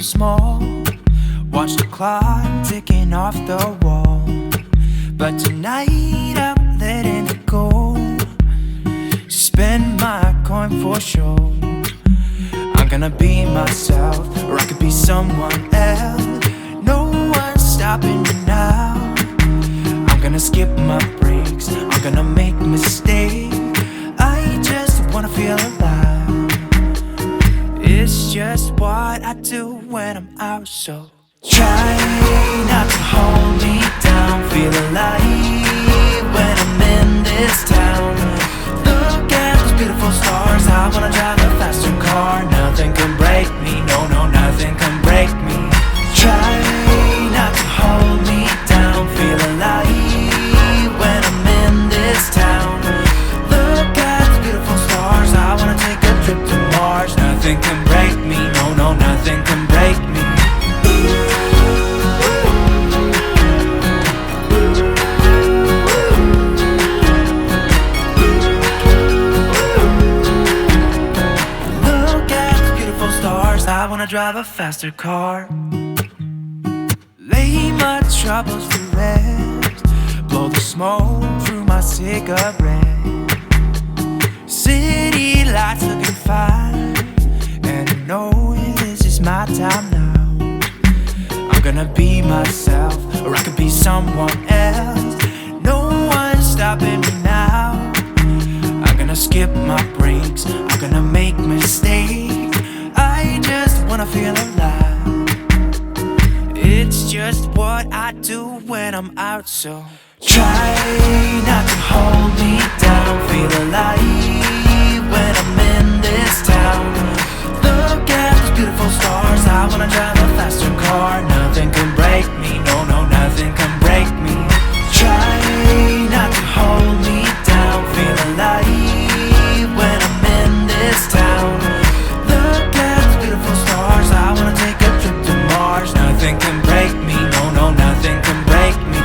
so small. Watch the clock ticking off the wall. But tonight I'm letting it go. Spend my coin for sure. I'm gonna be myself, or I could be someone else. No one's stopping me now. I'm gonna skip my breaks, I'm gonna make mistakes. I just wanna feel alive. It's just what I do when I'm out, so try not to hold me down. Feel alive when I'm in this town. Look at those beautiful stars. I wanna drive a faster car. Nothing can break me, no, no, nothing can break me. Try not to hold me down. Feel alive when I'm in this town. Look at those beautiful stars. I wanna take a trip to Mars. Nothing can break me, no, no, nothing can break me. I wanna drive a faster car. Lay my troubles to rest. Blow the smoke through my cigarette. City lights looking fine, and I know this is my time now. I'm gonna be myself, or I could be someone else. No one's stopping me now. I'm gonna skip my breaks, I'm gonna make mistakes. I just wanna feel alive. It's just what I do when I'm out, so try not to hold me down. Feel alive when I'm in this town. Look at those beautiful stars. I wanna drive a faster car. Nothing can break me, no, no, nothing can break me. Try not to hold me down. Feel alive when I'm in this town. I wanna take a trip to Mars. Nothing can break me, no, no, nothing can break me.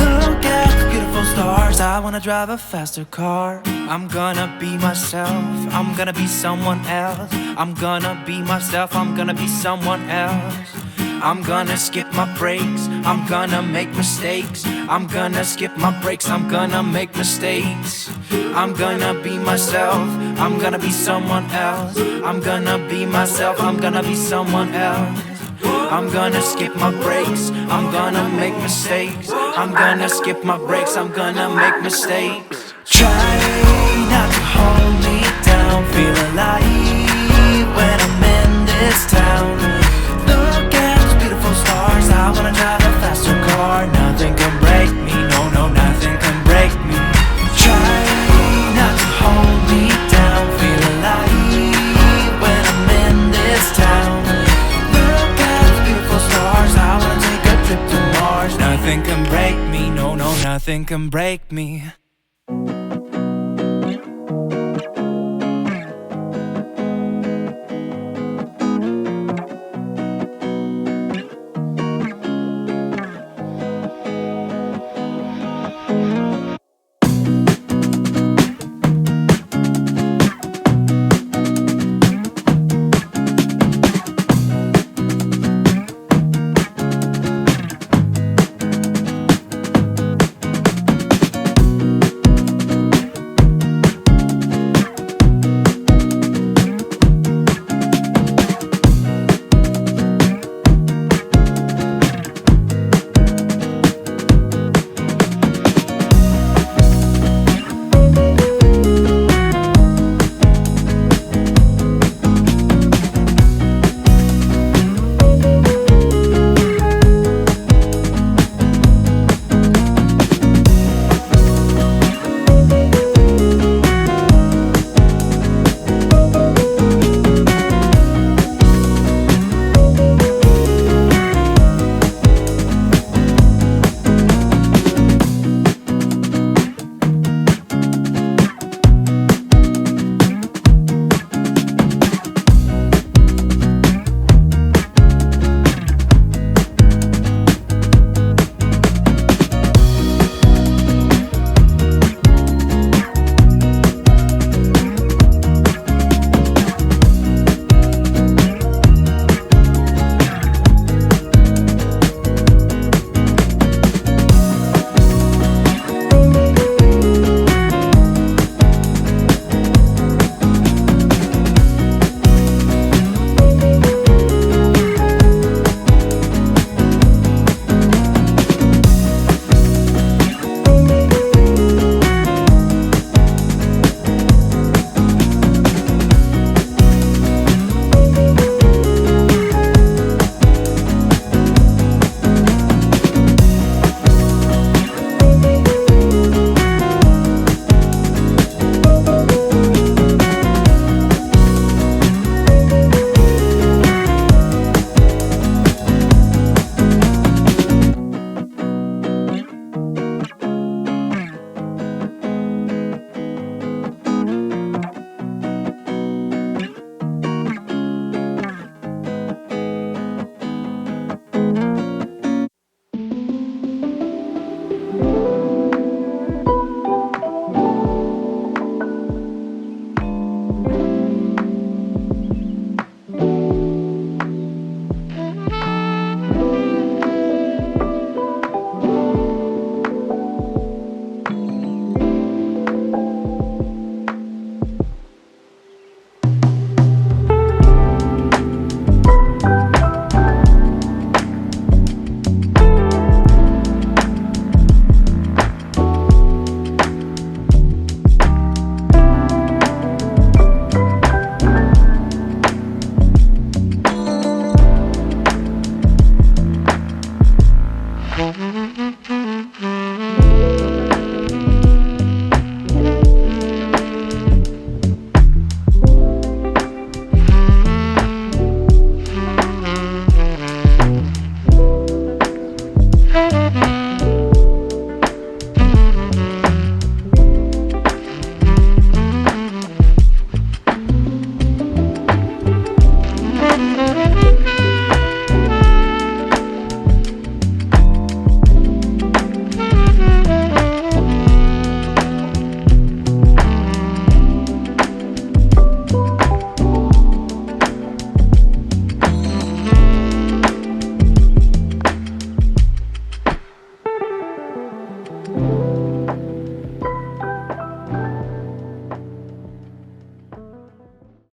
Look at the beautiful stars. I wanna drive a faster car. I'm gonna be myself, I'm gonna be someone else. I'm gonna be myself, I'm gonna be someone else. I'm gonna skip my breaks, I'm gonna make mistakes. I'm gonna skip my breaks, I'm gonna make mistakes. I'm gonna be myself, I'm gonna be someone else. I'm gonna be myself, I'm gonna be someone else. I'm gonna skip my breaks, I'm gonna make mistakes. I'm gonna skip my breaks, I'm gonna make mistakes. Try not to hold me down. Feel alive when I'm in this town. Stars. I wanna drive a faster car. Nothing can break me, no, no, nothing can break me. Try not to hold me down. Feel alive when I'm in this town. Look at those beautiful stars. I wanna take a trip to Mars. Nothing can break me, no, no, nothing can break me.